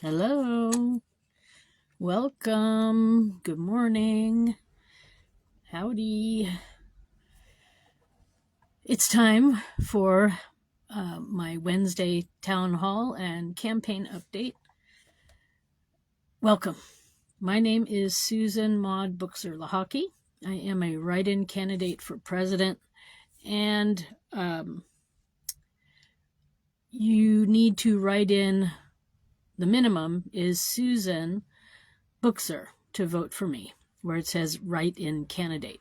Hello. Welcome. Good morning. Howdy. It's time for my Wednesday town hall and campaign update. Welcome. My name is Susan Maud Buchser-Lochocki. I am a write-in candidate for president, and you need to write in. The minimum is Susan Buchser to vote for me, where it says write-in candidate.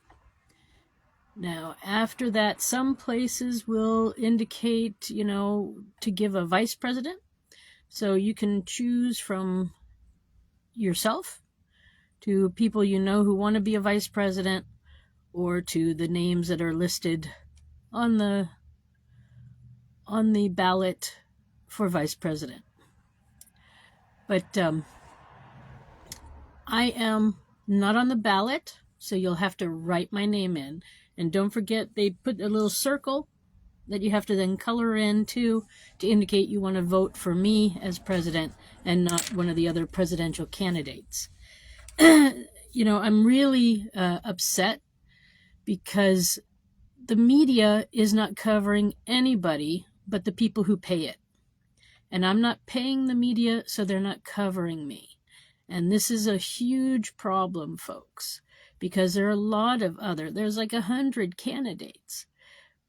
Now, after that, some places will indicate, to give a vice president. So you can choose from yourself to people you know who want to be a vice president, or to the names that are listed on the ballot for vice president. But I am not on the ballot, so you'll have to write my name in. And don't forget, they put a little circle that you have to then color in to indicate you want to vote for me as president and not one of the other presidential candidates. I'm really upset because the media is not covering anybody but the people who pay it. And I'm not paying the media, so they're not covering me. And this is a huge problem, folks, because there are there's like 100 candidates,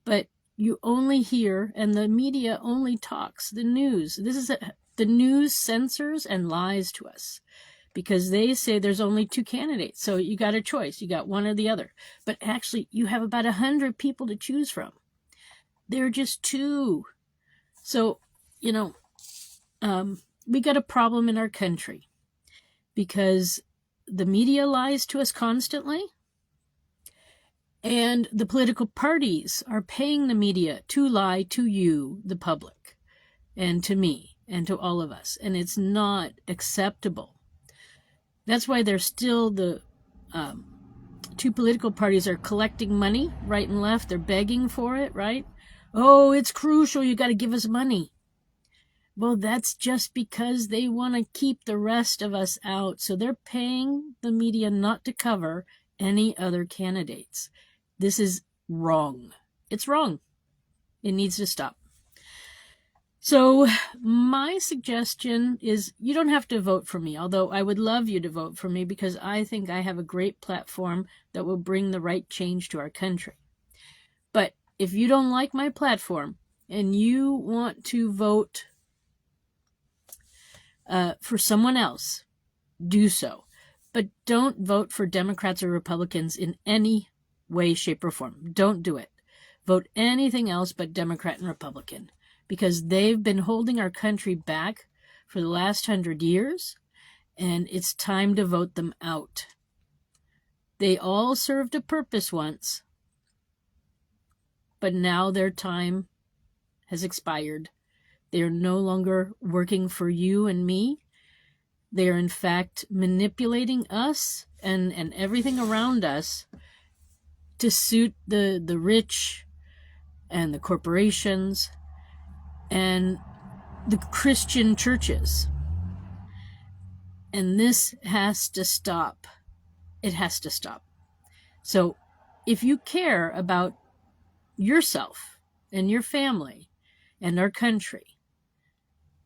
but you only hear, and the media only talks, the news. The news censors and lies to us because they say there's only 2 candidates. So you got a choice. You got one or the other. But actually, you have about 100 people to choose from. They're just 2. So, we got a problem in our country because the media lies to us constantly, and the political parties are paying the media to lie to you, the public, and to me, and to all of us. And it's not acceptable. That's why there's still the 2 political parties are collecting money right and left. They're begging for it, right? Oh, it's crucial. You got to give us money. Well, that's just because they want to keep the rest of us out. So they're paying the media not to cover any other candidates. This is wrong. It's wrong. It needs to stop. So my suggestion is you don't have to vote for me, although I would love you to vote for me because I think I have a great platform that will bring the right change to our country. But if you don't like my platform and you want to vote for someone else, do so. But don't vote for Democrats or Republicans in any way, shape, or form. Don't do it. Vote anything else but Democrat and Republican, because they've been holding our country back for the last 100 years, and it's time to vote them out. They all served a purpose once, but now their time has expired. They are no longer working for you and me. They are, in fact, manipulating us and everything around us to suit the rich and the corporations and the Christian churches. And this has to stop. It has to stop. So if you care about yourself and your family and our country,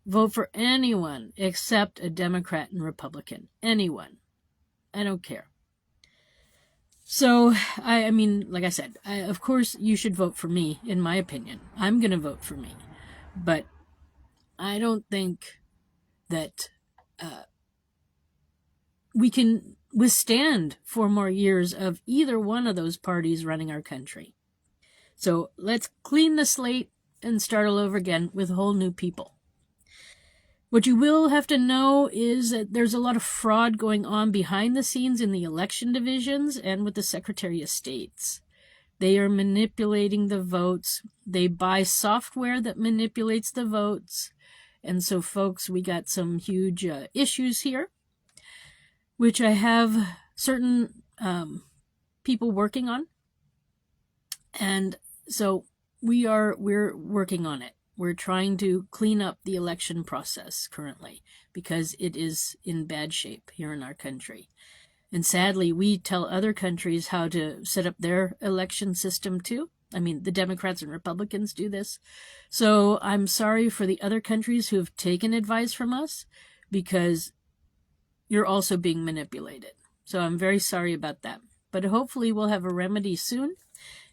vote for anyone except a Democrat and Republican. Anyone. I don't care. So, I mean, like I said, of course you should vote for me, in my opinion. I'm going to vote for me. But I don't think that we can withstand 4 more years of either one of those parties running our country. So let's clean the slate and start all over again with whole new people. What you will have to know is that there's a lot of fraud going on behind the scenes in the election divisions and with the Secretary of States. They are manipulating the votes. They buy software that manipulates the votes. And so, folks, we got some huge issues here, which I have certain people working on. And so we're working on it. We're trying to clean up the election process currently because it is in bad shape here in our country. And sadly, we tell other countries how to set up their election system too. I mean, the Democrats and Republicans do this. So I'm sorry for the other countries who have taken advice from us, because you're also being manipulated. So I'm very sorry about that. But hopefully we'll have a remedy soon,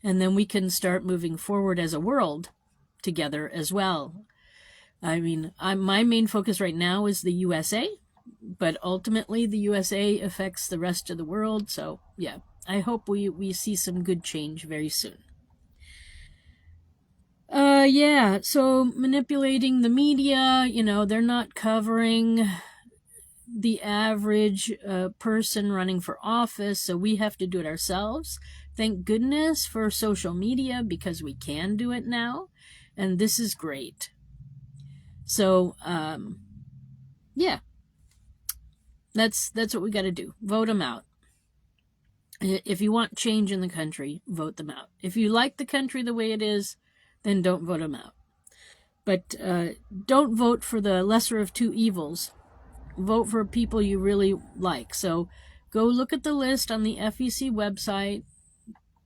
and then we can start moving forward as a world together as well. I mean, my main focus right now is the USA, but ultimately the USA affects the rest of the world. So yeah, I hope we see some good change very soon. Yeah, so manipulating the media, they're not covering the average person running for office, so we have to do it ourselves. Thank goodness for social media, because we can do it now, and this is great. So, yeah, that's what we got to do. Vote them out. If you want change in the country, vote them out. If you like the country the way it is, then don't vote them out. But don't vote for the lesser of two evils. Vote for people you really like. So go look at the list on the FEC website,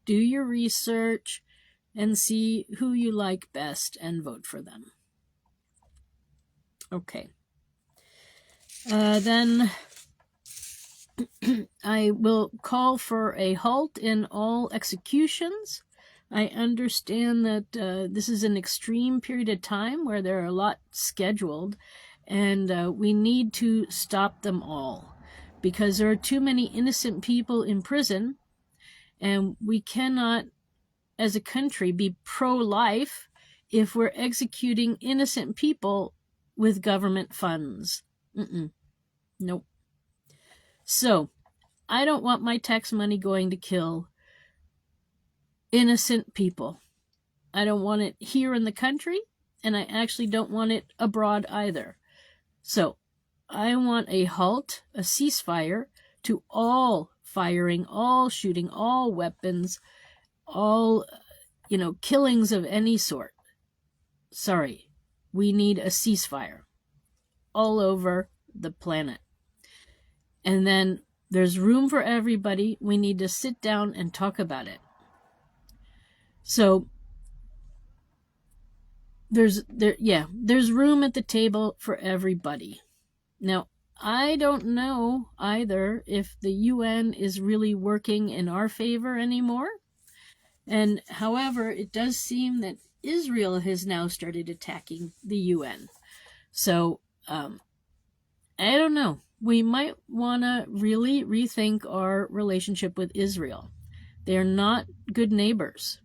do your research, and see who you like best and vote for them. Okay. Then I will call for a halt in all executions. I understand that this is an extreme period of time where there are a lot scheduled, and we need to stop them all, because there are too many innocent people in prison, and we cannot, as a country, be pro-life if we're executing innocent people with government funds. Nope. So, I don't want my tax money going to kill innocent people. I don't want it here in the country, and I actually don't want it abroad either. So I want a halt, a ceasefire to all firing, all shooting, all weapons, all, killings of any sort. Sorry, we need a ceasefire all over the planet. And then there's room for everybody. We need to sit down and talk about it. So there's room at the table for everybody. Now, I don't know either if the UN is really working in our favor anymore. And however, it does seem that Israel has now started attacking the UN. So I don't know. We might want to really rethink our relationship with Israel. They're not good neighbors,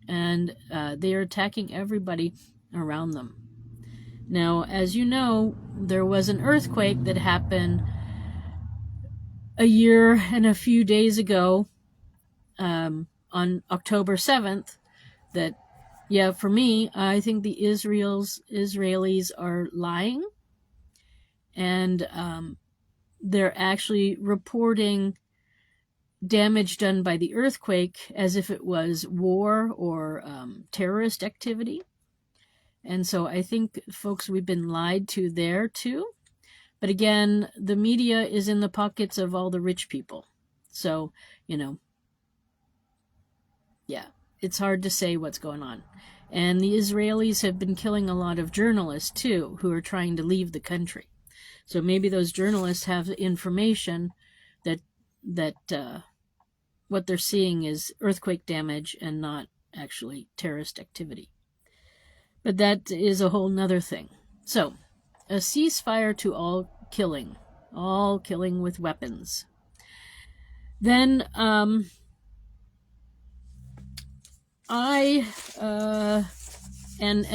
and they are attacking everybody around them. Now, as you know, there was an earthquake that happened a year and a few days ago, on October 7th, that, for me, I think the Israelis are lying, and they're actually reporting damage done by the earthquake as if it was war or terrorist activity. And so I think, folks, we've been lied to there too. But again, the media is in the pockets of all the rich people. So, it's hard to say what's going on. And the Israelis have been killing a lot of journalists too, who are trying to leave the country. So maybe those journalists have information that what they're seeing is earthquake damage and not actually terrorist activity. But that is a whole nother thing. So, a ceasefire to all killing with weapons. Then, and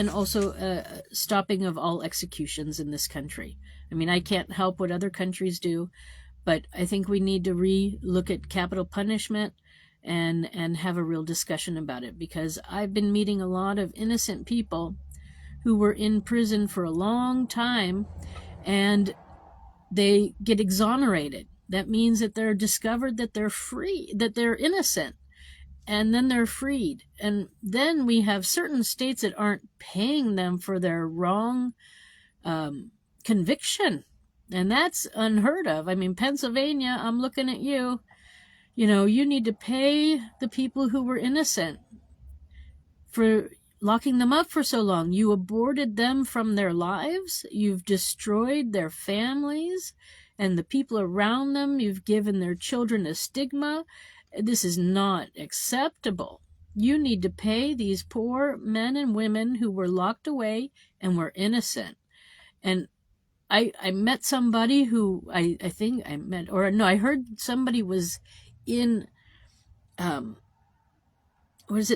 also stopping of all executions in this country. I mean, I can't help what other countries do, but I think we need to re-look at capital punishment and have a real discussion about it, because I've been meeting a lot of innocent people who were in prison for a long time, and they get exonerated. That means that they're discovered that they're free, that they're innocent. and then they're freed. And then we have certain states that aren't paying them for their wrong conviction. And that's unheard of. I mean, Pennsylvania, I'm looking at you. You need to pay the people who were innocent for locking them up for so long. You aborted them from their lives. You've destroyed their families and the people around them. You've given their children a stigma. This is not acceptable. You need to pay these poor men and women who were locked away and were innocent. And I met somebody who I heard somebody was in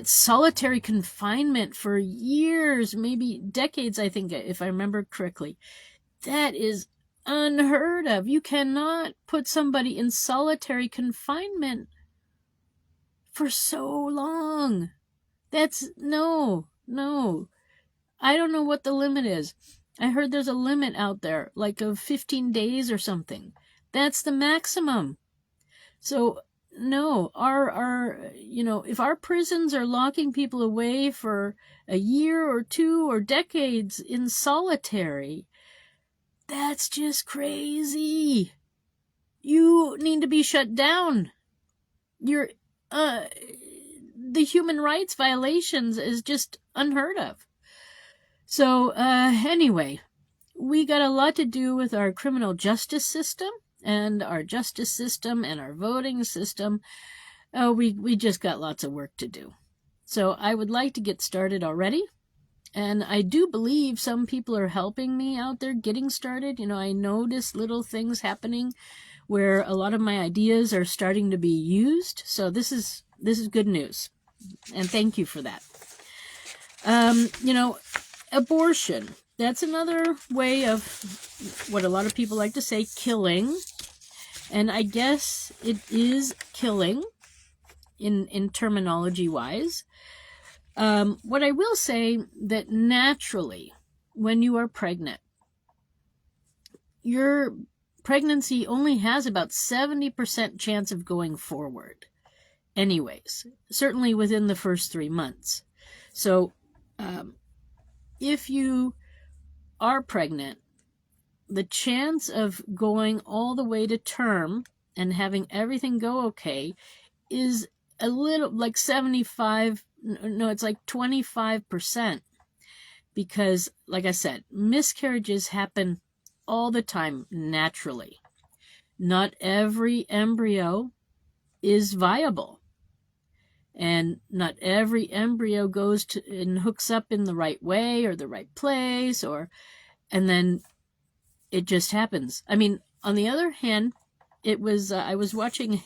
solitary confinement for years, maybe decades, I think, if I remember correctly. That is unheard of. You cannot put somebody in solitary confinement for so long. That's no. I don't know what the limit is. I heard there's a limit out there, like of 15 days or something. That's the maximum. So no, if our prisons are locking people away for a year or two or decades in solitary, that's just crazy. You need to be shut down. The human rights violations is just unheard of. So anyway, we got a lot to do with our criminal justice system and our justice system and our voting system. We just got lots of work to do. So I would like to get started already. And I do believe some people are helping me out there getting started. I notice little things happening where a lot of my ideas are starting to be used. So this is good news. And thank you for that. Abortion. That's another way of what a lot of people like to say, killing. And I guess it is killing in terminology wise. What I will say that naturally, when you are pregnant, your pregnancy only has about 70% chance of going forward. Anyways, certainly within the first 3 months. So, if you are pregnant, the chance of going all the way to term and having everything go okay is a little like 75, no, it's like 25%. Because, like I said, miscarriages happen all the time naturally. Not every embryo is viable. And not every embryo goes to and hooks up in the right way or the right place, and then it just happens. I mean, on the other hand, it was I was watching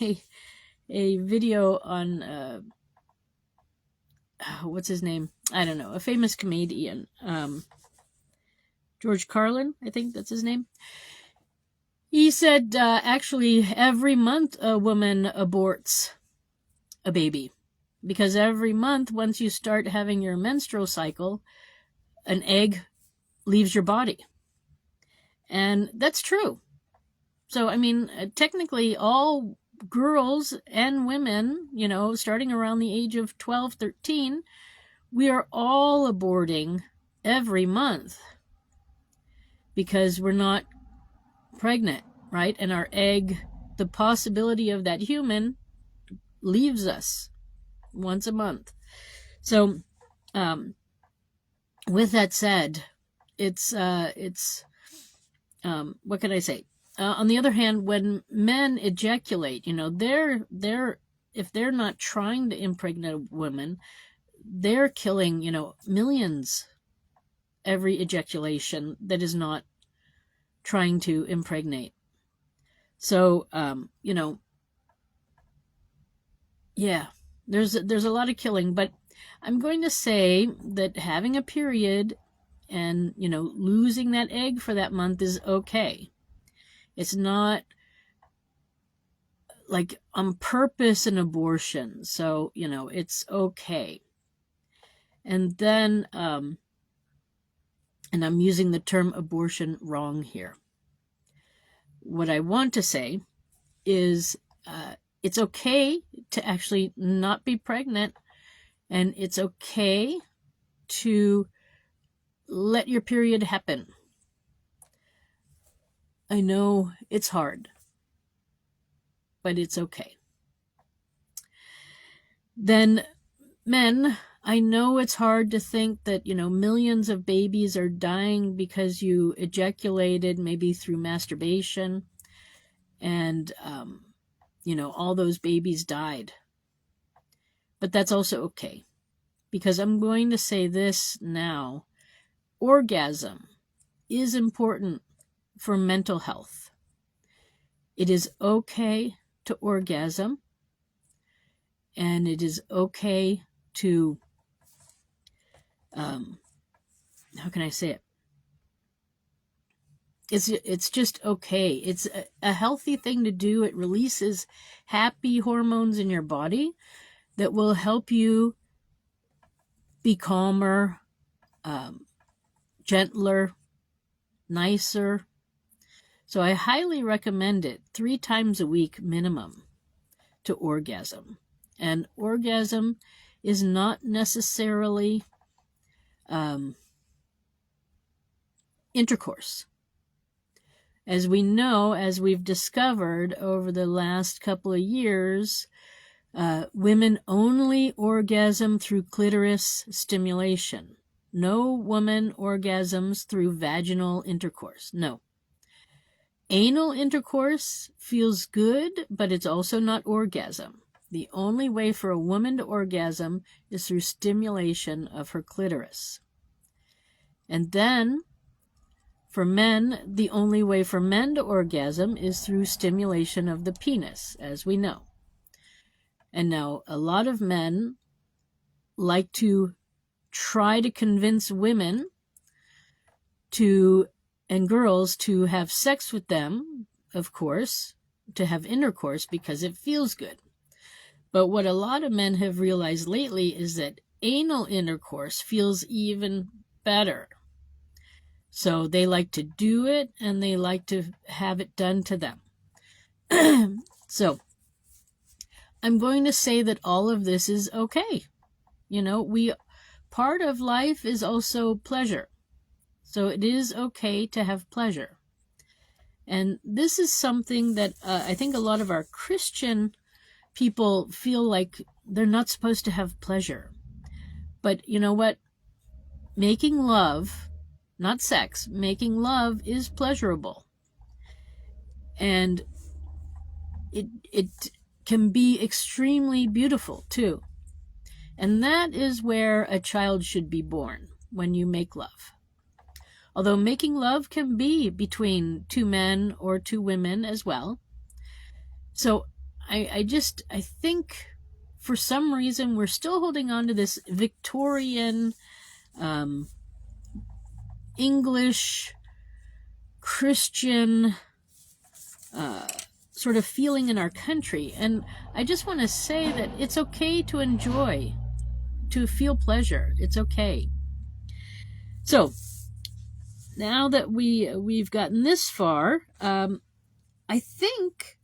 a video on what's his name? I don't know, a famous comedian, George Carlin, I think that's his name. He said actually every month a woman aborts a baby. Because every month, once you start having your menstrual cycle, an egg leaves your body. And that's true. So, I mean, technically all girls and women, starting around the age of 12, 13, we are all aborting every month because we're not pregnant, right? And our egg, the possibility of that human leaves us once a month. So, with that said, it's what can I say? On the other hand, when men ejaculate, if they're not trying to impregnate women, they're killing, millions every ejaculation that is not trying to impregnate. So, yeah. There's a lot of killing, but I'm going to say that having a period and, losing that egg for that month is okay. It's not like on purpose an abortion. So, it's okay. And then, and I'm using the term abortion wrong here. What I want to say is, it's okay to actually not be pregnant, and it's okay to let your period happen. I know it's hard, but it's okay. Then men, I know it's hard to think that, millions of babies are dying because you ejaculated maybe through masturbation, and, all those babies died. But that's also okay, because I'm going to say this now. Orgasm is important for mental health. It is okay to orgasm, and it is okay to, how can I say it? It's just okay. It's a healthy thing to do. It releases happy hormones in your body that will help you be calmer, gentler, nicer. So I highly recommend it 3 times a week minimum to orgasm. And orgasm is not necessarily intercourse. As we know, as we've discovered over the last couple of years, women only orgasm through clitoris stimulation. No woman orgasms through vaginal intercourse. No. Anal intercourse feels good, but it's also not orgasm. The only way for a woman to orgasm is through stimulation of her clitoris. And then, for men, the only way for men to orgasm is through stimulation of the penis, as we know. And now, a lot of men like to try to convince women and girls to have sex with them, of course, to have intercourse because it feels good. But what a lot of men have realized lately is that anal intercourse feels even better. So they like to do it, and they like to have it done to them. So I'm going to say that all of this is okay. Part of life is also pleasure. So it is okay to have pleasure. And this is something that I think a lot of our Christian people feel like they're not supposed to have pleasure. But you know what? Making love, not sex, making love is pleasurable. And it can be extremely beautiful too. And that is where a child should be born, when you make love. Although making love can be between 2 men or 2 women as well. So I think for some reason we're still holding on to this Victorian English Christian sort of feeling in our country. And I just want to say that it's okay to enjoy, to feel pleasure. It's okay. So now that we've gotten this far, I think,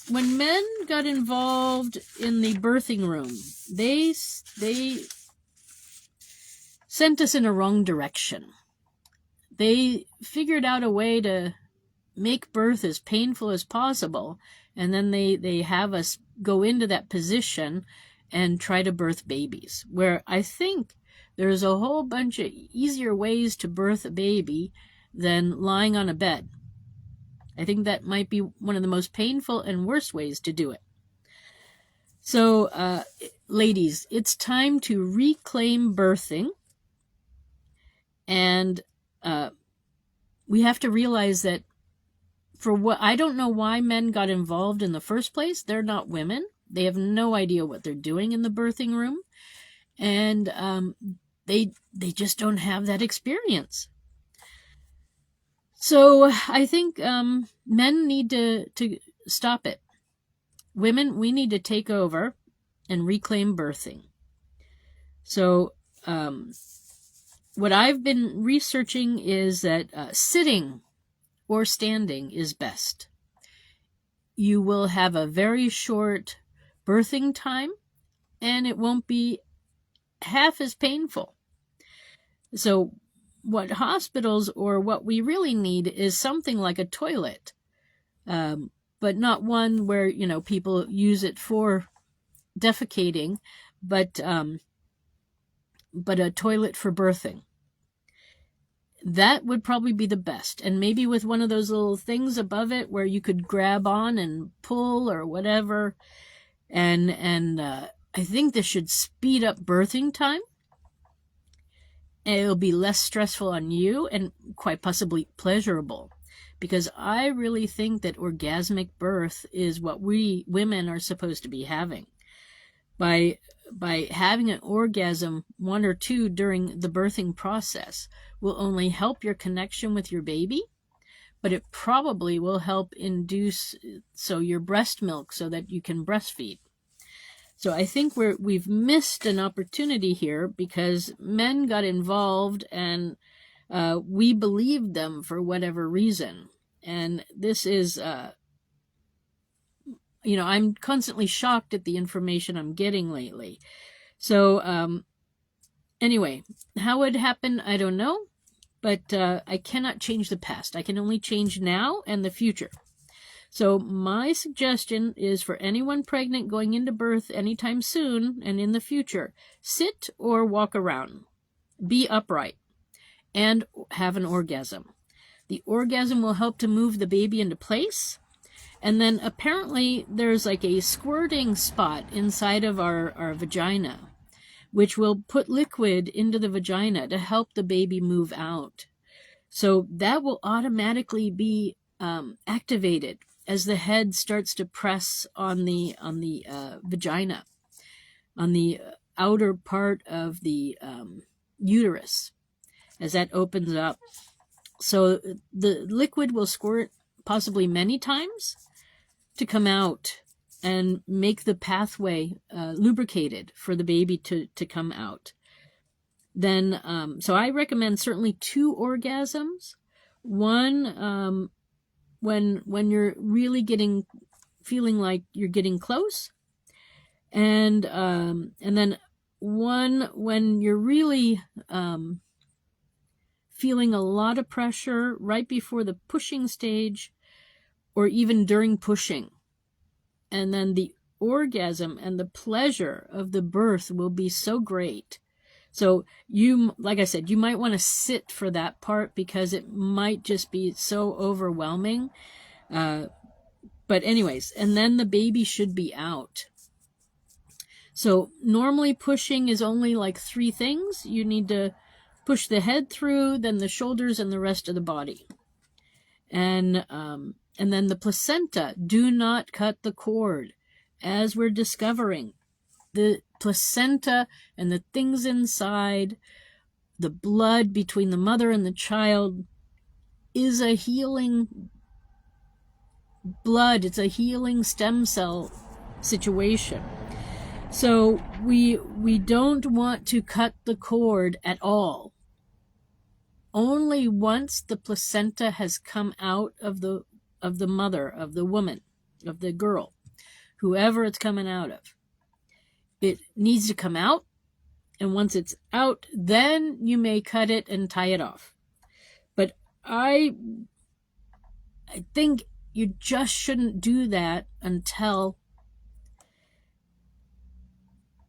when men got involved in the birthing room, they sent us in a wrong direction. They figured out a way to make birth as painful as possible, and then they have us go into that position and try to birth babies, where I think there's a whole bunch of easier ways to birth a baby than lying on a bed. I think that might be one of the most painful and worst ways to do it. So, ladies, it's time to reclaim birthing. And we have to realize that I don't know why men got involved in the first place. They're not women. They have no idea what they're doing in the birthing room. And they just don't have that experience. So I think men need to stop it. Women, we need to take over and reclaim birthing. So what I've been researching is that sitting or standing is best. you will have a very short birthing time, and it won't be half as painful. So what hospitals, or what we really need, is something like a toilet, but not one where, people use it for defecating, but a toilet for birthing. That would probably be the best. And maybe with one of those little things above it where you could grab on and pull or whatever. And I think this should speed up birthing time. It'll be less stressful on you and quite possibly pleasurable. Because I really think that orgasmic birth is what we women are supposed to be having. By having an orgasm, 1 or 2 during the birthing process, will only help your connection with your baby, but it probably will help induce your breast milk so that you can breastfeed. So I think we've missed an opportunity here because men got involved and we believed them for whatever reason. And this is, I'm constantly shocked at the information I'm getting lately. So anyway, how it happened, I don't know. But I cannot change the past. I can only change now and the future. So my suggestion is for anyone pregnant going into birth anytime soon and in the future, sit or walk around. Be upright and have an orgasm. The orgasm will help to move the baby into place. And then apparently there's like a squirting spot inside of our vagina, which will put liquid into the vagina to help the baby move out. So that will automatically be activated as the head starts to press on the vagina, on the outer part of the uterus, as that opens up. So the liquid will squirt possibly many times to come out and make the pathway lubricated for the baby to come out. Then, so I recommend certainly 2 orgasms. One, when you're really feeling like you're getting close, and then one when you're really feeling a lot of pressure right before the pushing stage, or even during pushing. And then the orgasm and the pleasure of the birth will be so great. So like I said, you might want to sit for that part because it might just be so overwhelming. But anyways, and then the baby should be out. So normally pushing is only like 3 things. You need to push the head through, then the shoulders, and the rest of the body. And then the placenta. Do not cut the cord. As we're discovering, the placenta and the things inside, the blood between the mother and the child, is a healing blood. It's a healing stem cell situation. So we don't want to cut the cord at all. Only once the placenta has come out of the mother, of the woman, of the girl, whoever it's coming out of. It needs to come out, and once it's out, then you may cut it and tie it off. But I think you just shouldn't do that until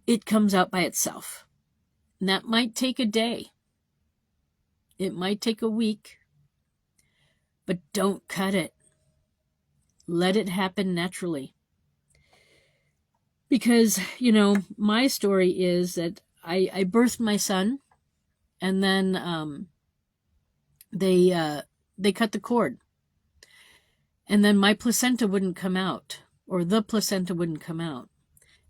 it comes out by itself. And that might take a day. It might take a week. But don't cut it. Let it happen naturally. Because, my story is that I birthed my son, and then they cut the cord. And then my placenta wouldn't come out, or the placenta wouldn't come out.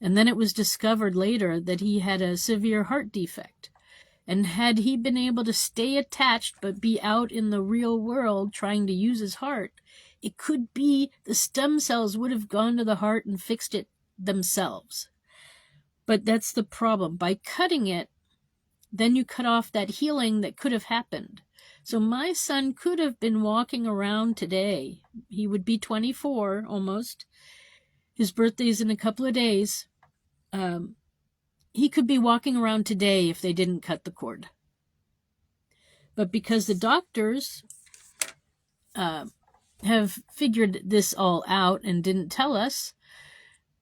And then it was discovered later that he had a severe heart defect. And had he been able to stay attached but be out in the real world trying to use his heart, it could be the stem cells would have gone to the heart and fixed it themselves. But that's the problem. By cutting it, then you cut off that healing that could have happened. So my son could have been walking around today. He would be 24 almost. His birthday's in a couple of days. He could be walking around today if they didn't cut the cord. But because the doctors have figured this all out and didn't tell us,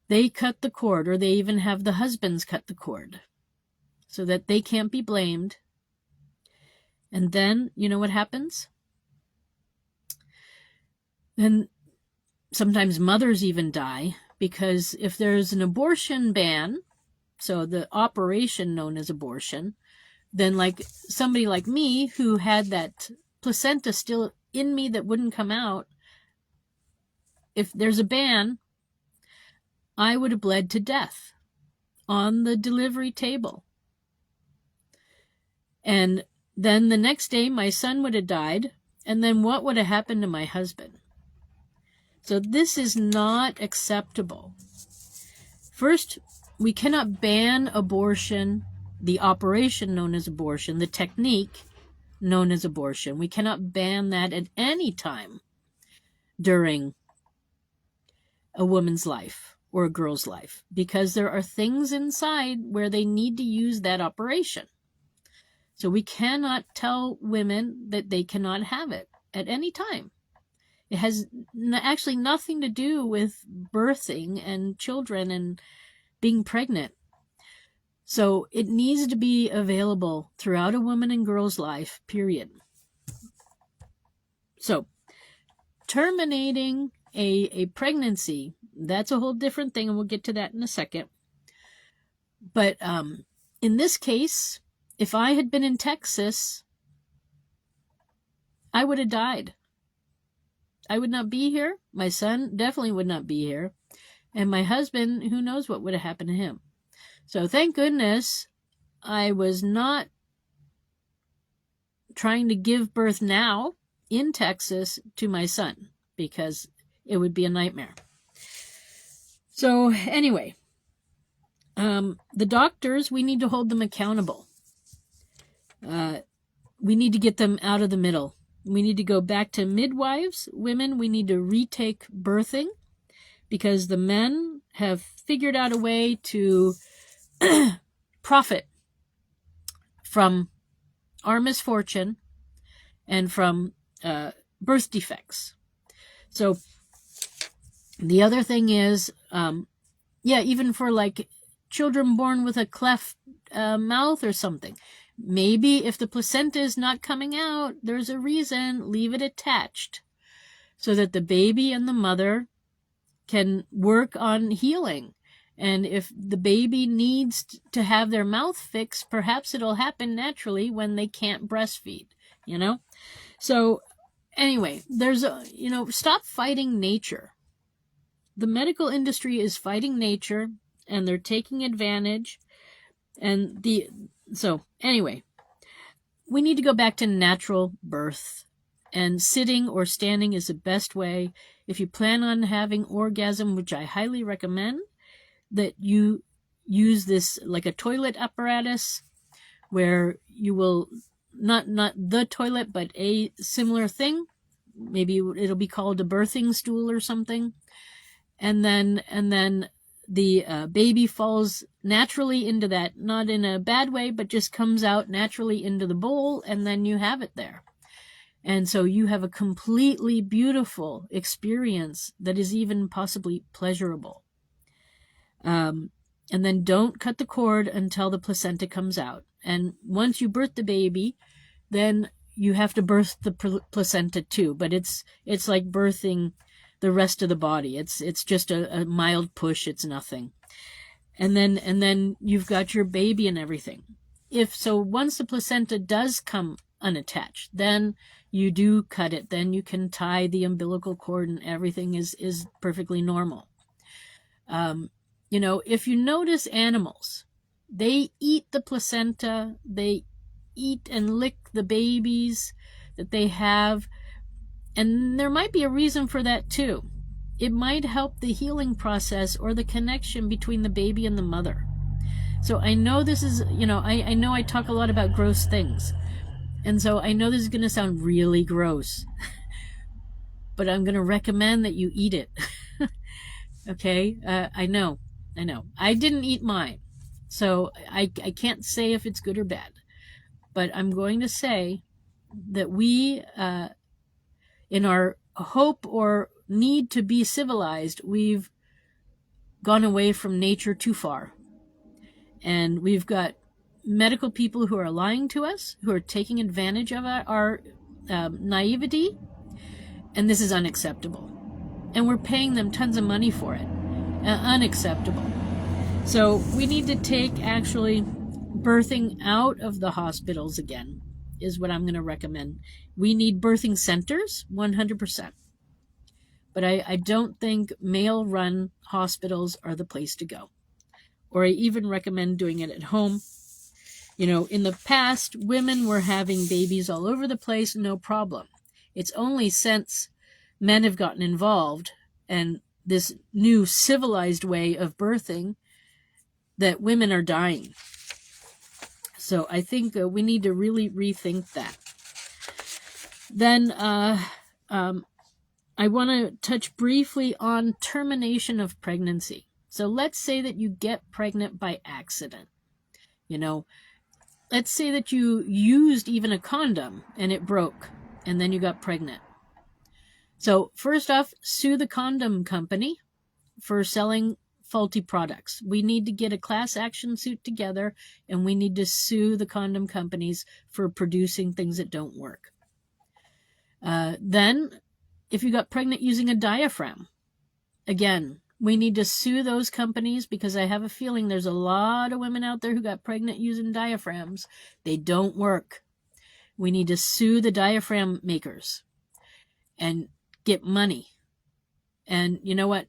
they cut the cord, or they even have the husbands cut the cord so that they can't be blamed. And then, you know what happens? Then sometimes mothers even die, because if there's an abortion ban, so the operation known as abortion, then like somebody like me who had that placenta still in me that wouldn't come out, if there's a ban, I would have bled to death on the delivery table. And then the next day my son would have died, and then what would have happened to my husband? So this is not acceptable. First, we cannot ban abortion, the operation known as abortion, the technique known as abortion. We cannot ban that at any time during a woman's life or a girl's life, because there are things inside where they need to use that operation. So we cannot tell women that they cannot have it at any time. It has actually nothing to do with birthing and children and being pregnant. So it needs to be available throughout a woman and girl's life, period. So terminating a pregnancy, that's a whole different thing, and we'll get to that in a second. But in this case, if I had been in Texas, I would have died. I would not be here. My son definitely would not be here. And my husband, who knows what would have happened to him. So thank goodness I was not trying to give birth now in Texas to my son, because it would be a nightmare. So anyway, the doctors, we need to hold them accountable. We need to get them out of the middle. We need to go back to midwives. Women, we need to retake birthing, because the men have figured out a way to profit from our misfortune and from birth defects. So the other thing is, even for like children born with a cleft mouth or something, maybe if the placenta is not coming out, there's a reason, leave it attached so that the baby and the mother can work on healing. And if the baby needs to have their mouth fixed, perhaps it'll happen naturally when they can't breastfeed, you know? So anyway, there's stop fighting nature. The medical industry is fighting nature, and they're taking advantage. So anyway, we need to go back to natural birth, and sitting or standing is the best way. If you plan on having orgasm, which I highly recommend, that you use this like a toilet apparatus, where you will not the toilet, but a similar thing. Maybe it'll be called a birthing stool or something. And then the baby falls naturally into that, not in a bad way, but just comes out naturally into the bowl, and then you have it there. And so you have a completely beautiful experience that is even possibly pleasurable. And then don't cut the cord until the placenta comes out. And once you birth the baby, then you have to birth the placenta too. But it's like birthing the rest of the body. It's just a mild push. It's nothing. And then you've got your baby and everything. Once the placenta does come unattached, then you do cut it. Then you can tie the umbilical cord, and everything is perfectly normal. If you notice animals, they eat the placenta, they eat and lick the babies that they have, and there might be a reason for that too. It might help the healing process or the connection between the baby and the mother. So I know this is, I know I talk a lot about gross things, And so I know this is going to sound really gross, but I'm going to recommend that you eat it. Okay? I know. I didn't eat mine, so I can't say if it's good or bad. But I'm going to say that we, in our hope or need to be civilized, we've gone away from nature too far. And we've got medical people who are lying to us, who are taking advantage of our naivety, and this is unacceptable. And we're paying them tons of money for it. Unacceptable. So we need to take actually birthing out of the hospitals again, is what I'm going to recommend. We need birthing centers, 100%. But I don't think male-run hospitals are the place to go. Or I even recommend doing it at home. You know, in the past, women were having babies all over the place, no problem. It's only since men have gotten involved and this new civilized way of birthing that women are dying. So I think we need to really rethink that. Then I want to touch briefly on termination of pregnancy. So let's say that you get pregnant by accident. You know, let's say that you used even a condom and it broke and then you got pregnant. So first off, sue the condom company for selling faulty products. We need to get a class action suit together and we need to sue the condom companies for producing things that don't work. Then, if you got pregnant using a diaphragm, again, we need to sue those companies because I have a feeling there's a lot of women out there who got pregnant using diaphragms. They don't work. We need to sue the diaphragm makers and get money. And you know what?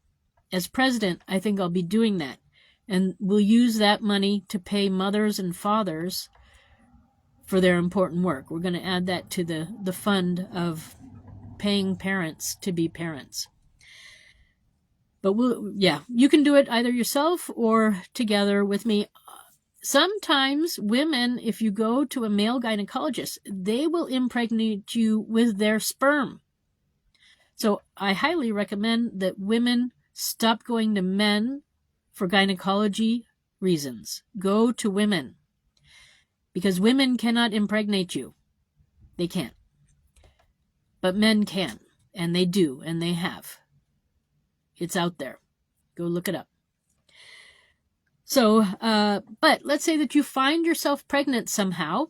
As president, I think I'll be doing that. And we'll use that money to pay mothers and fathers for their important work. We're going to add that to the fund of paying parents to be parents. But you can do it either yourself or together with me. Sometimes women, if you go to a male gynecologist, they will impregnate you with their sperm. So I highly recommend that women stop going to men for gynecology reasons. Go to women. Because women cannot impregnate you. They can't. But men can. And they do. And they have. It's out there. Go look it up. So, but let's say that you find yourself pregnant somehow,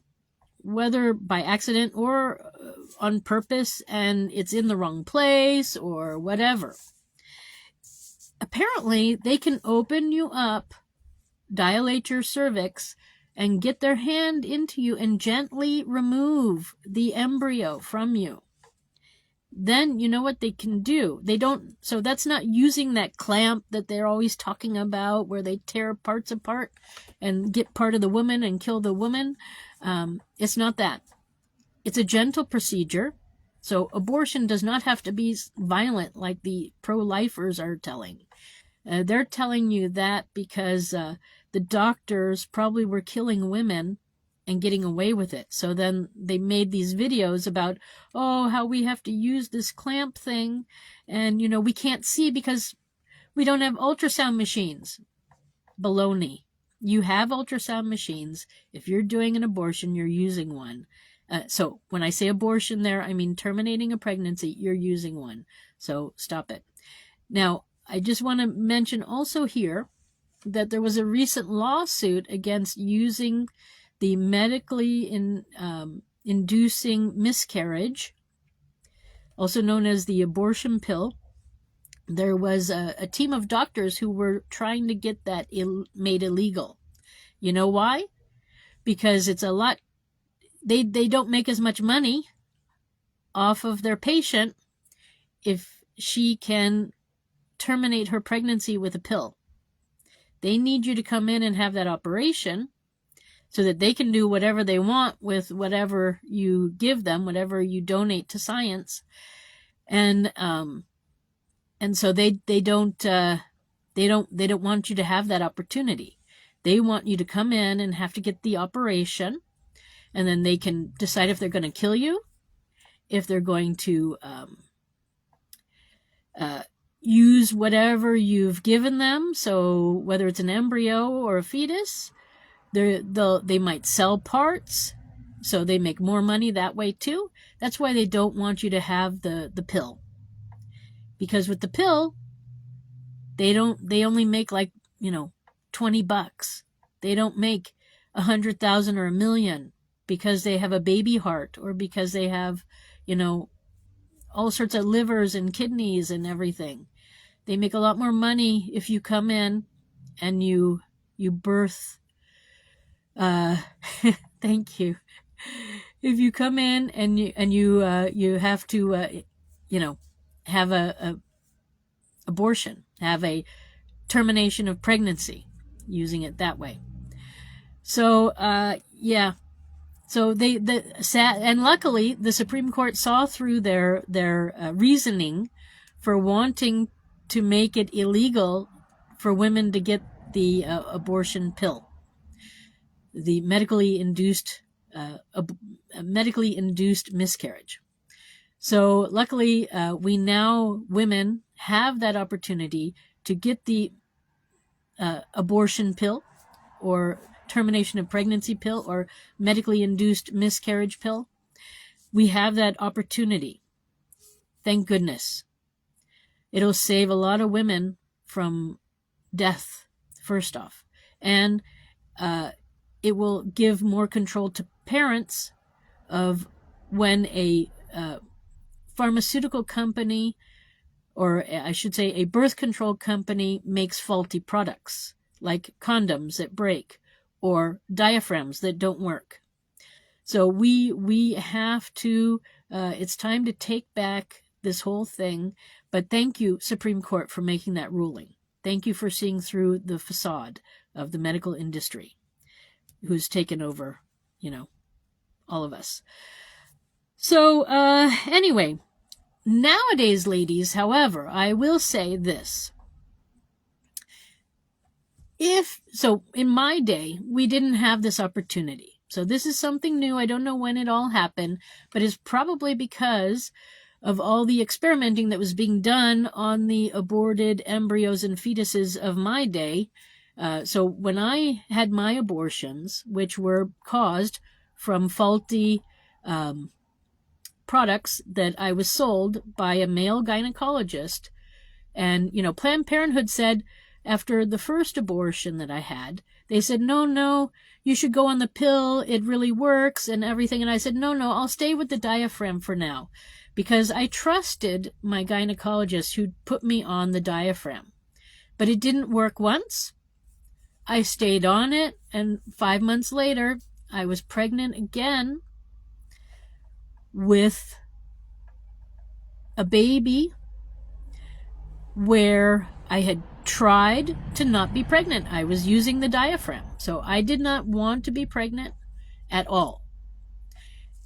whether by accident or on purpose, and it's in the wrong place or whatever. Apparently, they can open you up, dilate your cervix, and get their hand into you and gently remove the embryo from you. Then you know what they can do. So that's not using that clamp that they're always talking about where they tear parts apart and get part of the woman and kill the woman. It's not that. It's a gentle procedure. So abortion does not have to be violent like the pro-lifers are telling. They're telling you that because the doctors probably were killing women and getting away with it. So then they made these videos about, how we have to use this clamp thing. And, we can't see because we don't have ultrasound machines. Baloney. You have ultrasound machines. If you're doing an abortion, you're using one. So when I say abortion there, I mean terminating a pregnancy, you're using one. So stop it. Now, I just want to mention also here that there was a recent lawsuit against using the medically inducing miscarriage, also known as the abortion pill. There was a team of doctors who were trying to get that made illegal. You know why? Because it's a lot, they don't make as much money off of their patient if she can terminate her pregnancy with a pill. They need you to come in and have that operation so that they can do whatever they want with whatever you give them, whatever you donate to science. And so they don't want you to have that opportunity. They want you to come in and have to get the operation. and then they can decide if they're going to kill you, if they're going to use whatever you've given them. So whether it's an embryo or a fetus, they might sell parts, so they make more money that way too. That's why they don't want you to have the pill, because with the pill, they only make like, $20. They don't make 100,000 or 1,000,000 because they have a baby heart, or because they have, all sorts of livers and kidneys and everything. They make a lot more money if you come in and you birth. Thank you. If you come in and you have to have a abortion, have a termination of pregnancy, using it that way. So yeah. So and luckily the Supreme Court saw through their reasoning for wanting to make it illegal for women to get the abortion pill, the medically induced miscarriage. So luckily, women have that opportunity to get the abortion pill, or termination of pregnancy pill, or medically induced miscarriage pill. We have that opportunity. Thank goodness. It'll save a lot of women from death, first off. And it will give more control to parents of when a pharmaceutical company, or I should say a birth control company, makes faulty products, like condoms that break, or diaphragms that don't work. So we have to, it's time to take back this whole thing. But thank you, Supreme Court, for making that ruling. Thank you for seeing through the facade of the medical industry, who's taken over, all of us. So anyway, nowadays, ladies, however, I will say this. In my day, we didn't have this opportunity. So this is something new. I don't know when it all happened, but it's probably because of all the experimenting that was being done on the aborted embryos and fetuses of my day. So when I had my abortions, which were caused from faulty products that I was sold by a male gynecologist, and, Planned Parenthood said, after the first abortion that I had, they said, no, you should go on the pill. It really works and everything. And I said, no, I'll stay with the diaphragm for now, because I trusted my gynecologist who put me on the diaphragm. But it didn't work once. I stayed on it, and 5 months later, I was pregnant again with a baby where I had tried to not be pregnant. I was using the diaphragm. So I did not want to be pregnant at all.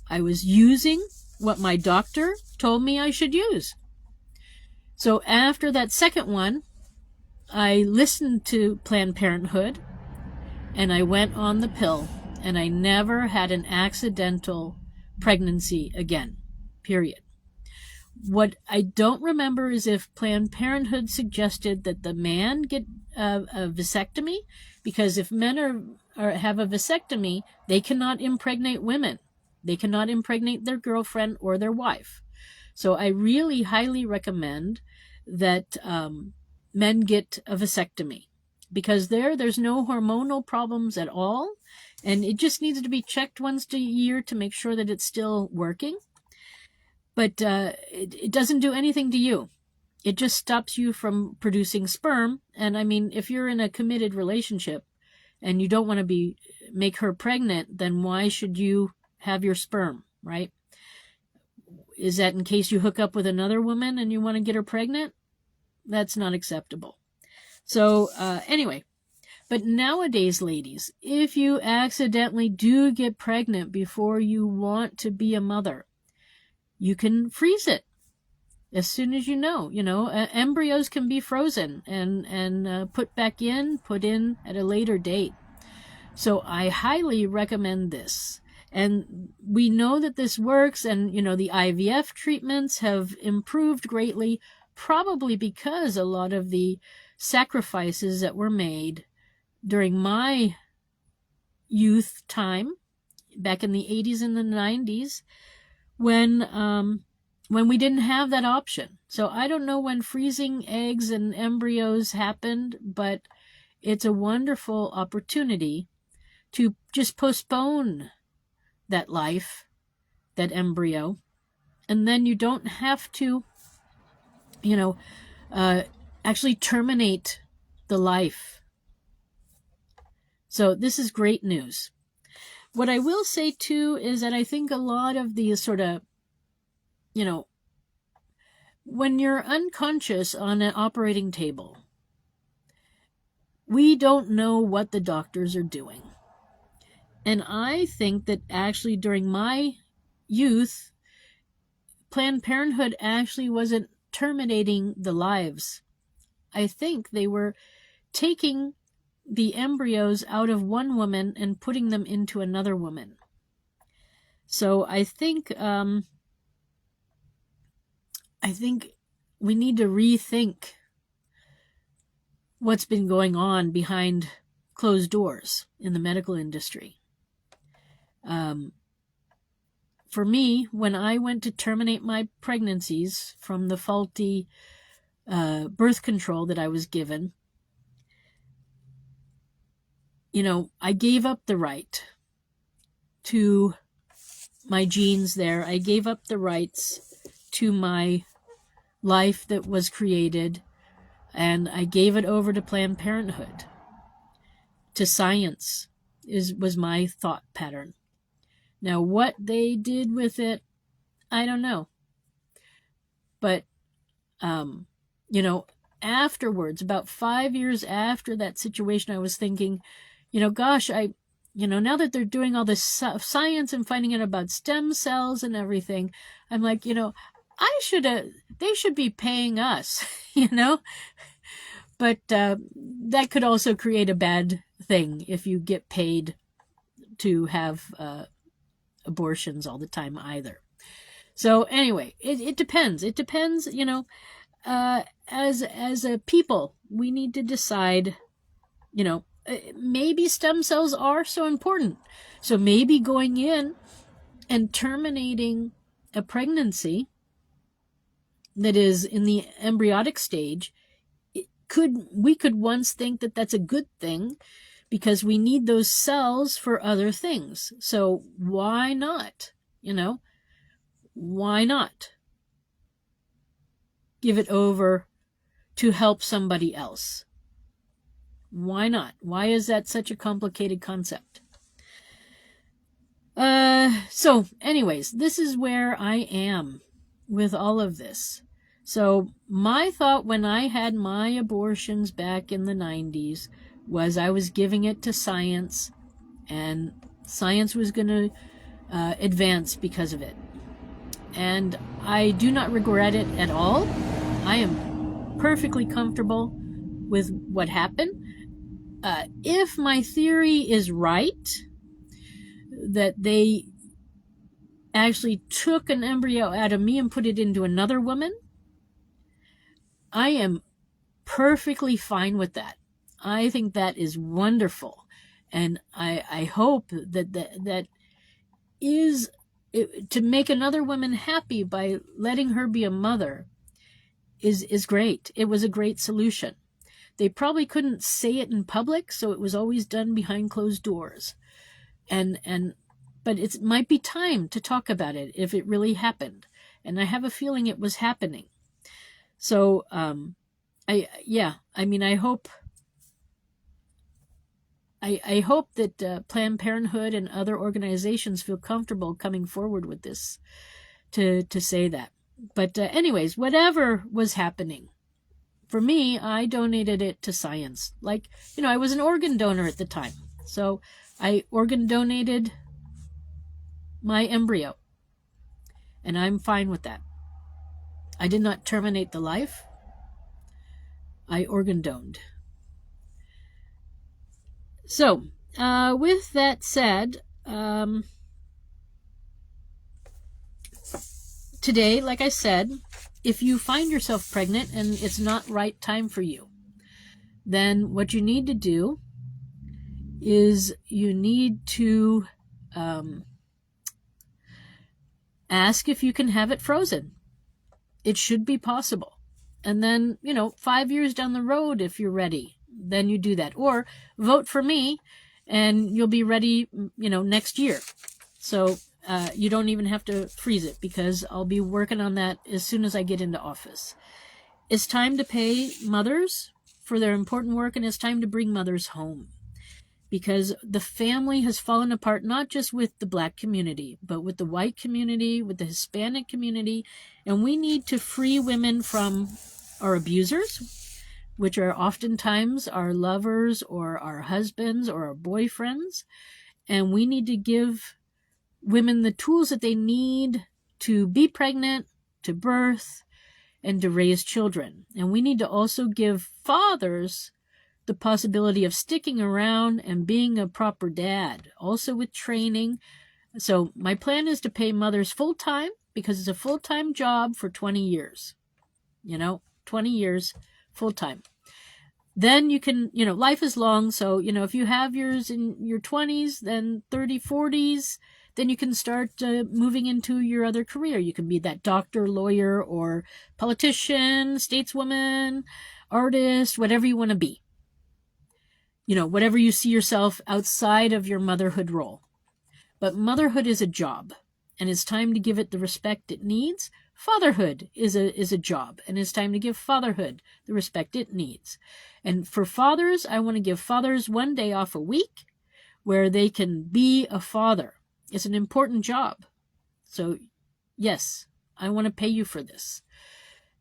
I was using what my doctor told me I should use. So after that second one, I listened to Planned Parenthood, and I went on the pill, and I never had an accidental pregnancy again, period. What I don't remember is if Planned Parenthood suggested that the man get a vasectomy, because if men have a vasectomy, they cannot impregnate women. They cannot impregnate their girlfriend or their wife. So I really highly recommend that men get a vasectomy, because there's no hormonal problems at all, and it just needs to be checked once a year to make sure that it's still working. But it doesn't do anything to you. It just stops you from producing sperm. And I mean, if you're in a committed relationship and you don't want to make her pregnant, then why should you have your sperm, right? Is that in case you hook up with another woman and you want to get her pregnant? That's not acceptable. So anyway, but nowadays, ladies, if you accidentally do get pregnant before you want to be a mother, you can freeze it as soon as embryos can be frozen and put in at a later date. So I highly recommend this. And we know that this works, and, the IVF treatments have improved greatly, probably because a lot of the sacrifices that were made during my youth time, back in the 80s and the 90s, when we didn't have that option. So I don't know when freezing eggs and embryos happened, but it's a wonderful opportunity to just postpone that life, that embryo, and then you don't have to, actually terminate the life. So this is great news. What I will say too is that I think a lot of the sort of, when you're unconscious on an operating table, we don't know what the doctors are doing. And I think that actually during my youth, Planned Parenthood actually wasn't terminating the lives. I think they were taking the embryos out of one woman and putting them into another woman. So I think we need to rethink what's been going on behind closed doors in the medical industry. For me, when I went to terminate my pregnancies from the faulty birth control that I was given, I gave up the right to my genes there. I gave up the rights to my life that was created, and I gave it over to Planned Parenthood, to science, was my thought pattern. Now, what they did with it, I don't know. But, afterwards, about 5 years after that situation, I was thinking, gosh, now that they're doing all this science and finding out about stem cells and everything, I'm like, they should be paying us, But that could also create a bad thing if you get paid to have abortions all the time either. So anyway, it depends. It depends, as a people, we need to decide, maybe stem cells are so important. So maybe going in and terminating a pregnancy that is in the embryonic stage, we could once think that that's a good thing because we need those cells for other things. So why not? Why not give it over to help somebody else? Why not? Why is that such a complicated concept? So anyways, this is where I am with all of this. So my thought when I had my abortions back in the 90s was I was giving it to science, and science was going to advance because of it. And I do not regret it at all. I am perfectly comfortable with what happened. If my theory is right, that they actually took an embryo out of me and put it into another woman, I am perfectly fine with that. I think that is wonderful. And I hope that is to make another woman happy by letting her be a mother is great. It was a great solution. They probably couldn't say it in public, so it was always done behind closed doors. But it might be time to talk about it if it really happened. And I have a feeling it was happening. So, I hope I hope that Planned Parenthood and other organizations feel comfortable coming forward with this to say that. But anyways, whatever was happening, for me, I donated it to science. Like, I was an organ donor at the time. So I organ donated my embryo. And I'm fine with that. I did not terminate the life. I organ doned. So, with that said, today, like I said, if you find yourself pregnant and it's not right time for you, then what you need to do is you need to ask if you can have it frozen. It should be possible. And then, 5 years down the road, if you're ready, then you do that. Or vote for me and you'll be ready, next year. So you don't even have to freeze it, because I'll be working on that as soon as I get into office. It's time to pay mothers for their important work, and it's time to bring mothers home, because the family has fallen apart, not just with the Black community, but with the white community, with the Hispanic community. And we need to free women from our abusers, which are oftentimes our lovers or our husbands or our boyfriends. And we need to give women the tools that they need to be pregnant, to birth, and to raise children. And we need to also give fathers the possibility of sticking around and being a proper dad, also with training. So my plan is to pay mothers full-time, because it's a full-time job for 20 years. 20 years full-time. Then you can, life is long. So, if you have yours in your 20s, then 30, 40s, then you can start moving into your other career. You can be that doctor, lawyer, or politician, stateswoman, artist, whatever you want to be. Whatever you see yourself outside of your motherhood role. But motherhood is a job, and it's time to give it the respect it needs. Fatherhood is a job, and it's time to give fatherhood the respect it needs. And for fathers, I want to give fathers 1 day off a week where they can be a father. It's an important job. So, yes, I want to pay you for this.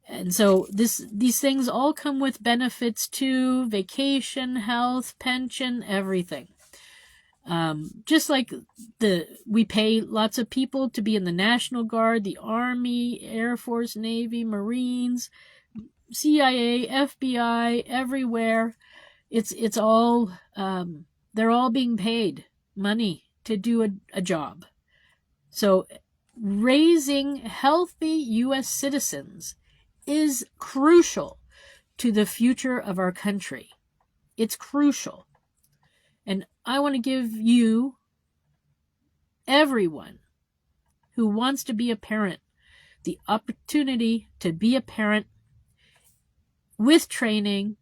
And so these things all come with benefits too: vacation, health, pension, everything. Just like we pay lots of people to be in the National Guard, the Army, Air Force, Navy, Marines, CIA, FBI, everywhere. It's all, they're all being paid money to do a job. So raising healthy U.S. citizens is crucial to the future of our country. It's crucial. And I want to give you, everyone who wants to be a parent, the opportunity to be a parent with training,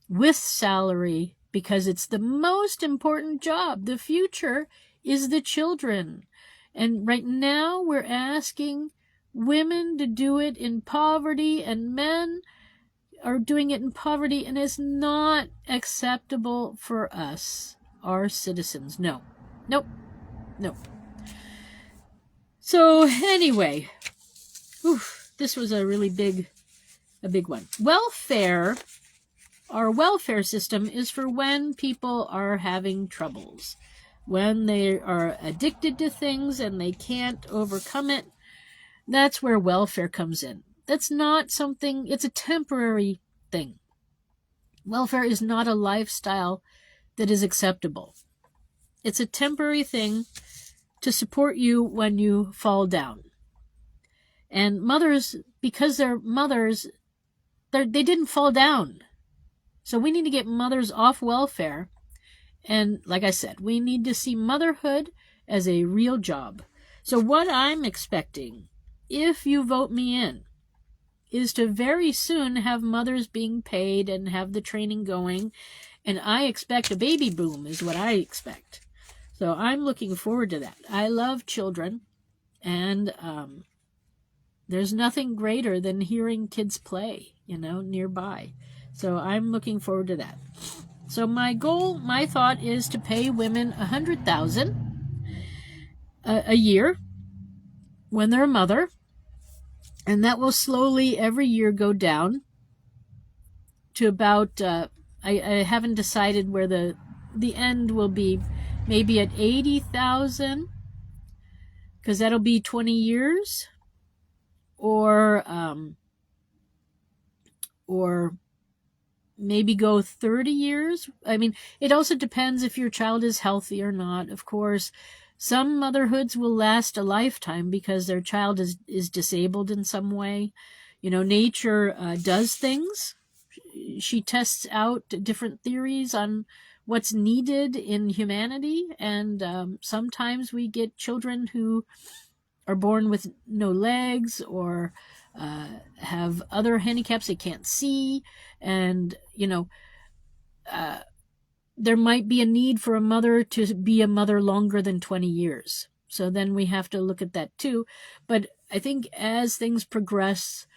with salary, because it's the most important job. The future is the children. And right now we're asking women to do it in poverty, and men are doing it in poverty, and it's not acceptable for us, our citizens. No. Nope. No. So anyway, this was a really big one. Welfare, our welfare system is for when people are having troubles, when they are addicted to things and they can't overcome it. That's where welfare comes in. That's not something, it's a temporary thing. Welfare is not a lifestyle that is acceptable. It's a temporary thing to support you when you fall down. And mothers, because they're mothers, they didn't fall down. So we need to get mothers off welfare. And like I said, we need to see motherhood as a real job. So what I'm expecting, if you vote me in, is to very soon have mothers being paid and have the training going. And I expect a baby boom is what I expect. So I'm looking forward to that. I love children, and there's nothing greater than hearing kids play, nearby. So I'm looking forward to that. So my goal, my thought is to pay women $100,000 a year when they're a mother. And that will slowly every year go down to about, I haven't decided where the end will be, maybe at 80,000, because that'll be 20 years, or maybe go 30 years. I mean, it also depends if your child is healthy or not, of course. Some motherhoods will last a lifetime because their child is disabled in some way. Nature does things. She tests out different theories on what's needed in humanity, and sometimes we get children who are born with no legs or have other handicaps they can't see, and there might be a need for a mother to be a mother longer than 20 years. So then we have to look at that too. But I think as things progress,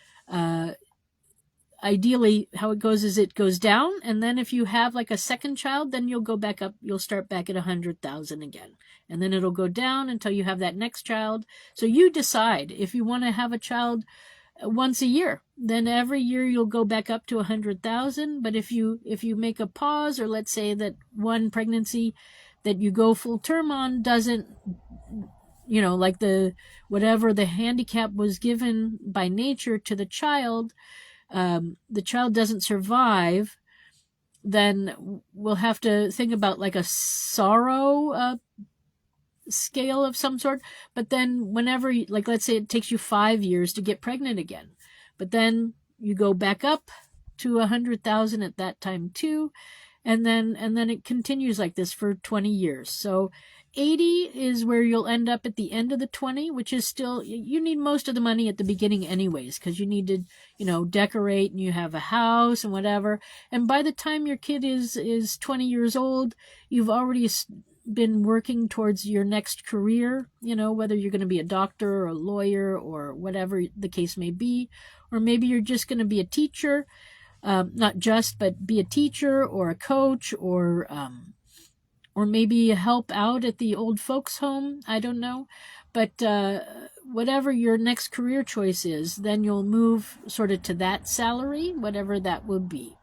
ideally how it goes is it goes down, and then if you have like a second child, then you'll go back up, you'll start back at 100,000 again, and then it'll go down until you have that next child. So you decide if you want to have a child once a year, then every year you'll go back up to 100,000. But if you make a pause, or let's say that one pregnancy that you go full term on doesn't, like whatever the handicap was given by nature to the child doesn't survive, then we'll have to think about like a sorrow scale of some sort. But then whenever, like let's say it takes you 5 years to get pregnant again, but then you go back up to 100,000 at that time too, and then it continues like this for 20 years. So 80 is where you'll end up at the end of the 20, which is still, you need most of the money at the beginning anyways, because you need to, decorate, and you have a house and whatever. And by the time your kid is 20 years old, you've already been working towards your next career, whether you're going to be a doctor or a lawyer or whatever the case may be, or maybe you're just going to be a teacher, not just, but be a teacher or a coach, or maybe help out at the old folks home. I don't know. But whatever your next career choice is, then you'll move sort of to that salary, whatever that would be.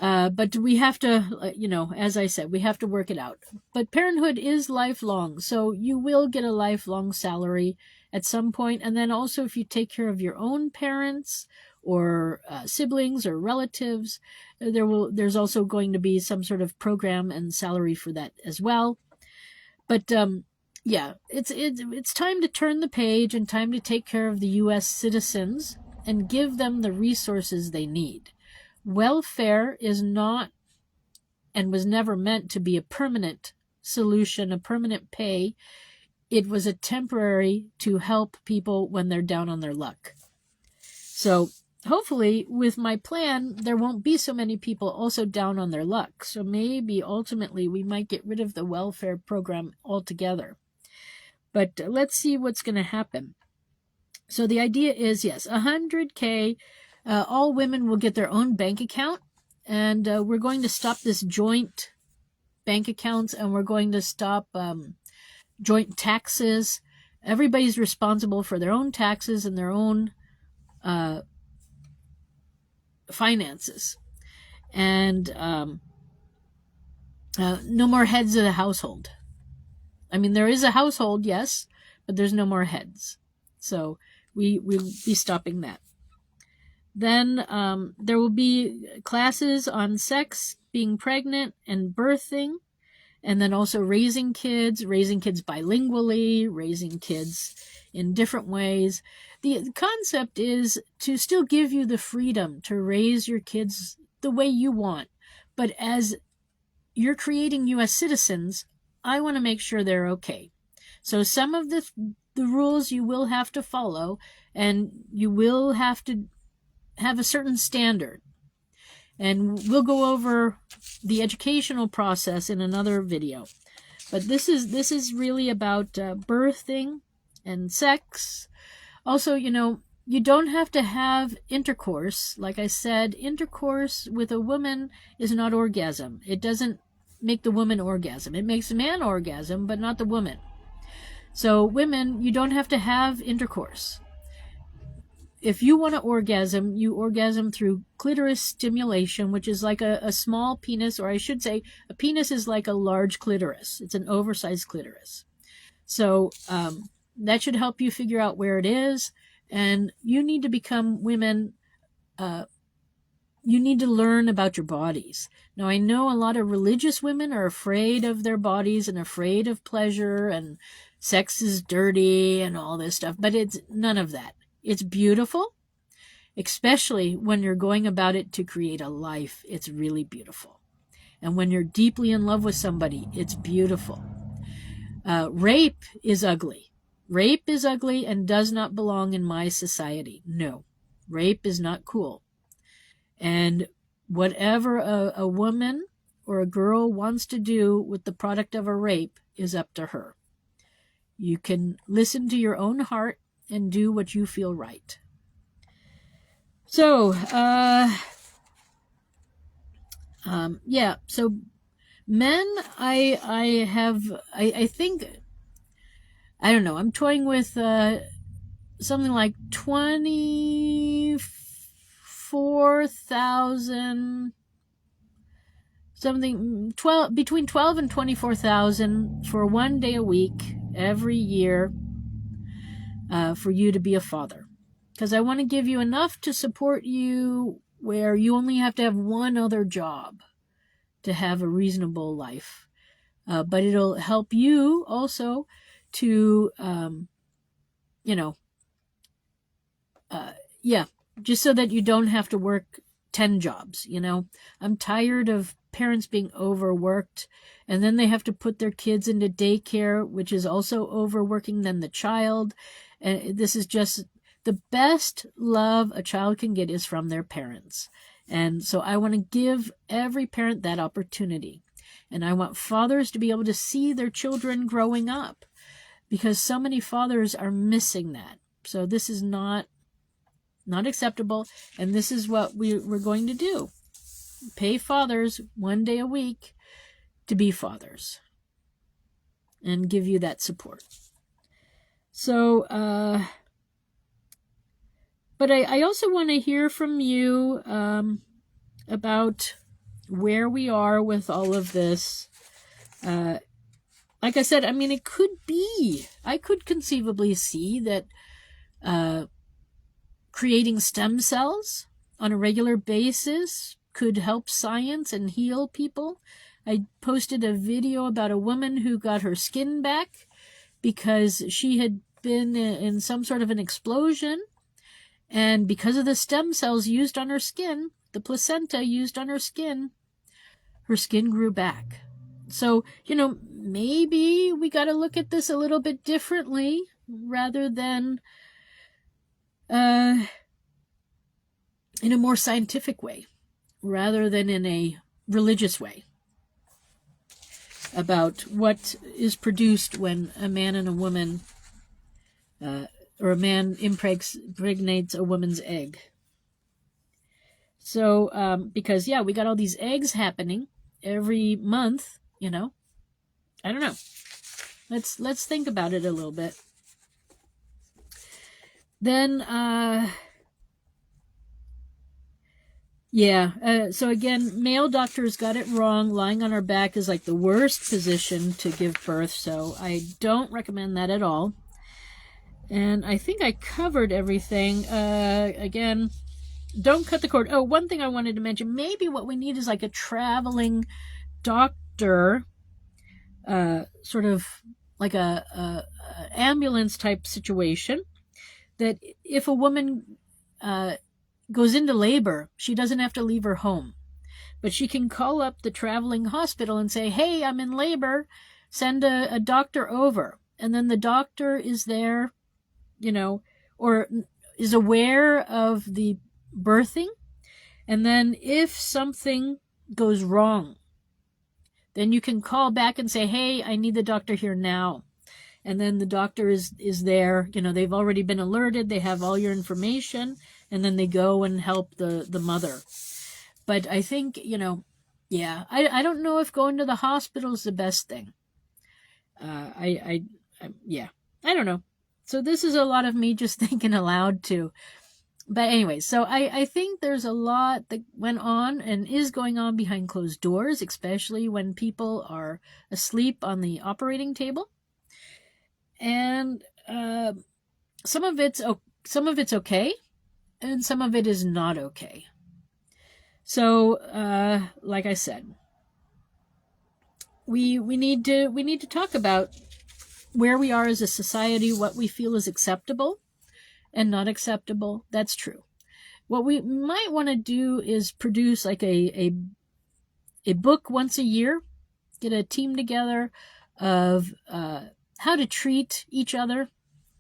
But we have to, as I said, we have to work it out. But parenthood is lifelong, so you will get a lifelong salary at some point. And then also, if you take care of your own parents or siblings or relatives, there's also going to be some sort of program and salary for that as well. But yeah, it's time to turn the page and time to take care of the U.S. citizens and give them the resources they need. Welfare is not and was never meant to be a permanent solution, a permanent pay. It was a temporary to help people when they're down on their luck. So hopefully with my plan, there won't be so many people also down on their luck. So maybe ultimately we might get rid of the welfare program altogether. But let's see what's going to happen. So the idea is, yes, 100K, all women will get their own bank account, and we're going to stop this joint bank accounts, and we're going to stop joint taxes. Everybody's responsible for their own taxes and their own finances. And no more heads of the household. I mean, there is a household, yes, but there's no more heads. So we'll be stopping that. Then there will be classes on sex, being pregnant, and birthing, and then also raising kids bilingually, raising kids in different ways. The concept is to still give you the freedom to raise your kids the way you want. But as you're creating U.S. citizens, I want to make sure they're okay. So some of the rules you will have to follow, and you will have to have a certain standard. And we'll go over the educational process in another video. But this is really about birthing and sex. Also, you don't have to have intercourse. Like I said, intercourse with a woman is not orgasm. It doesn't make the woman orgasm. It makes the man orgasm, but not the woman. So women, you don't have to have intercourse. If you want to orgasm, you orgasm through clitoris stimulation, which is like a small penis, or I should say a penis is like a large clitoris. It's an oversized clitoris. So that should help you figure out where it is. And you need to become women you need to learn about your bodies. Now, I know a lot of religious women are afraid of their bodies and afraid of pleasure, and sex is dirty and all this stuff, but it's none of that. It's beautiful, especially when you're going about it to create a life. It's really beautiful. And when you're deeply in love with somebody, it's beautiful. Rape is ugly. Rape is ugly and does not belong in my society. No, rape is not cool. And whatever a woman or a girl wants to do with the product of a rape is up to her. You can listen to your own heart and do what you feel right. So, so men, I think, I don't know, I'm toying with something like 24,000, between 12 and 24,000 for 1 day a week every year for you to be a father. Because I want to give you enough to support you where you only have to have one other job to have a reasonable life. But it'll help you also to, just so that you don't have to work 10 jobs. I'm tired of parents being overworked, and then they have to put their kids into daycare, which is also overworking then the child. And this is just the best love a child can get is from their parents. And so I want to give every parent that opportunity. And I want fathers to be able to see their children growing up, because so many fathers are missing that. So this is not acceptable, and this is what we're going to do. Pay fathers 1 day a week to be fathers and give you that support. So, but I also want to hear from you about where we are with all of this. Like I said, I mean, it could be, I could conceivably see that creating stem cells on a regular basis could help science and heal people. I posted a video about a woman who got her skin back because she had been in some sort of an explosion, and because of the stem cells used on her skin, the placenta used on her skin grew back. So, maybe we got to look at this a little bit differently rather than in a more scientific way, rather than in a religious way, about what is produced when a man and a woman, or a man impregnates a woman's egg. So, because, we got all these eggs happening every month, I don't know. Let's think about it a little bit. Then, so again, male doctors got it wrong. Lying on our back is like the worst position to give birth, so I don't recommend that at all. And I think I covered everything. Again, don't cut the cord. Oh, one thing I wanted to mention, maybe what we need is like a traveling doctor, sort of like a ambulance type situation, that if a woman goes into labor, she doesn't have to leave her home, but she can call up the traveling hospital and say, hey, I'm in labor, send a doctor over. And then the doctor is there, or is aware of the birthing. And then if something goes wrong, then you can call back and say, hey, I need the doctor here now. And then the doctor is there. They've already been alerted. They have all your information. And then they go and help the mother. But I think, I don't know if going to the hospital is the best thing. I don't know. So this is a lot of me just thinking aloud too. But anyway, so I think there's a lot that went on and is going on behind closed doors, especially when people are asleep on the operating table. And some of it's okay, and some of it is not okay. So, like I said, we need to talk about where we are as a society, what we feel is acceptable and not acceptable. That's true. What we might want to do is produce like a book once a year, get a team together of how to treat each other.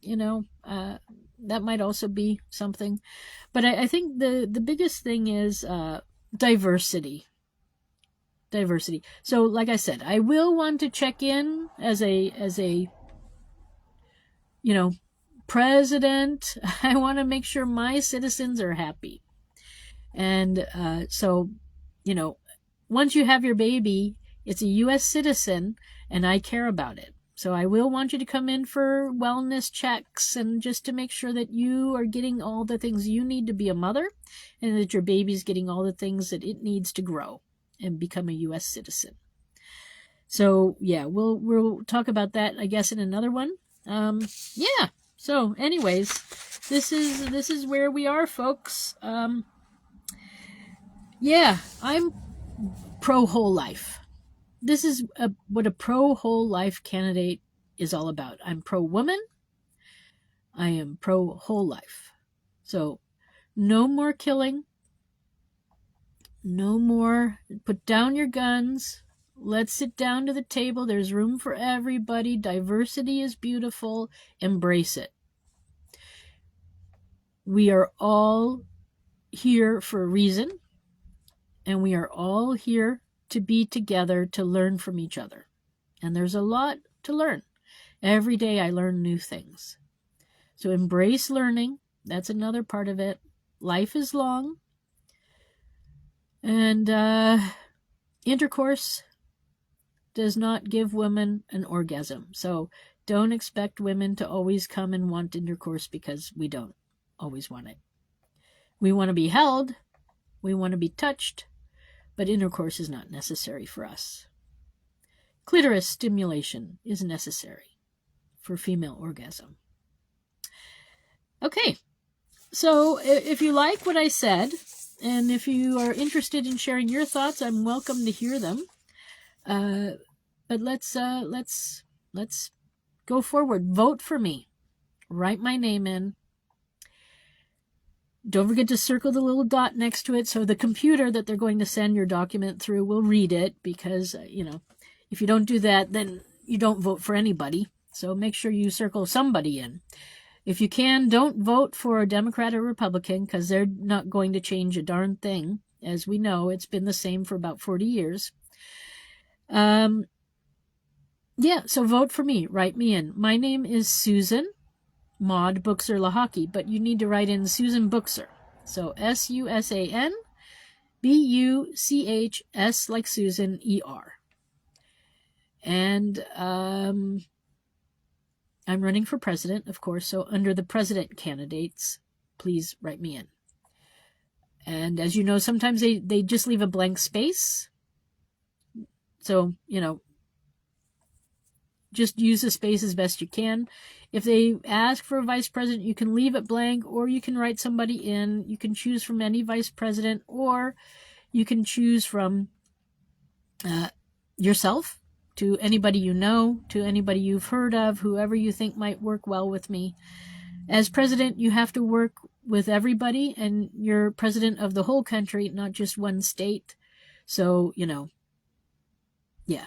That might also be something. But I think the biggest thing is diversity. Diversity. So, like I said, I will want to check in as a president. I want to make sure my citizens are happy. And so, once you have your baby, it's a U.S. citizen, and I care about it. So I will want you to come in for wellness checks and just to make sure that you are getting all the things you need to be a mother and that your baby's getting all the things that it needs to grow and become a U.S. citizen. So, yeah, we'll talk about that, I guess, in another one. Yeah. So, anyways, this is where we are, folks. Yeah, I'm pro whole life. This is what a pro whole life candidate is all about. I'm pro woman. I am pro whole life. So, no more killing. No more. Put down your guns. Let's sit down to the table. There's room for everybody. Diversity is beautiful. Embrace it. We are all here for a reason, and we are all here to be together to learn from each other. And there's a lot to learn. Every day I learn new things. So embrace learning. That's another part of it. Life is long. And intercourse does not give women an orgasm. So don't expect women to always come and want intercourse, because we don't always want it. We want to be held. We want to be touched. But intercourse is not necessary for us. Clitoris stimulation is necessary for female orgasm. Okay, so if you like what I said, and if you are interested in sharing your thoughts, I'm welcome to hear them. But let's go forward. Vote for me. Write my name in. Don't forget to circle the little dot next to it so the computer that they're going to send your document through will read it, because, if you don't do that, then you don't vote for anybody. So make sure you circle somebody in. If you can, don't vote for a Democrat or Republican, because they're not going to change a darn thing. As we know, it's been the same for about 40 years. So vote for me. Write me in. My name is Susan Maud Buchser-Lochocki, but you need to write in Susan Buchser. So SUSAN BUCHS like Susan ER. And I'm running for president, of course, so under the president candidates, please write me in. And as you know, sometimes they just leave a blank space. So, just use the space as best you can. If they ask for a vice president, you can leave it blank, or you can write somebody in. You can choose from any vice president, or you can choose from yourself, to anybody you know, to anybody you've heard of, whoever you think might work well with me. As president, you have to work with everybody, and you're president of the whole country, not just one state. So, yeah.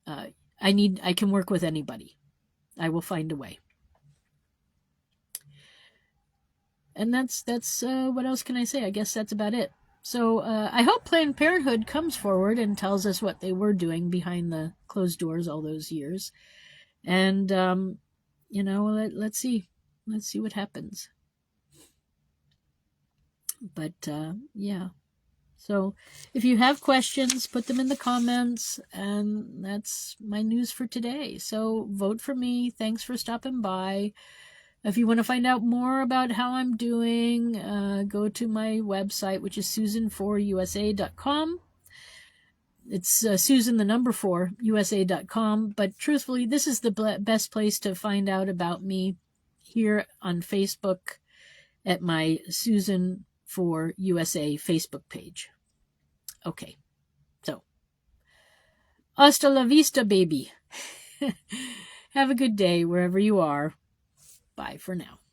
I can work with anybody. I will find a way. And that's what else can I say? I guess that's about it. So I hope Planned Parenthood comes forward and tells us what they were doing behind the closed doors all those years. And, let's see. Let's see what happens. But, yeah. So if you have questions, put them in the comments, and that's my news for today. So vote for me. Thanks for stopping by. If you want to find out more about how I'm doing, go to my website, which is susan4usa.com. It's Susan, the number 4, USA.com. But truthfully, this is the best place to find out about me, here on Facebook at my Susan for USA Facebook page. Okay, so hasta la vista, baby. Have a good day wherever you are. Bye for now.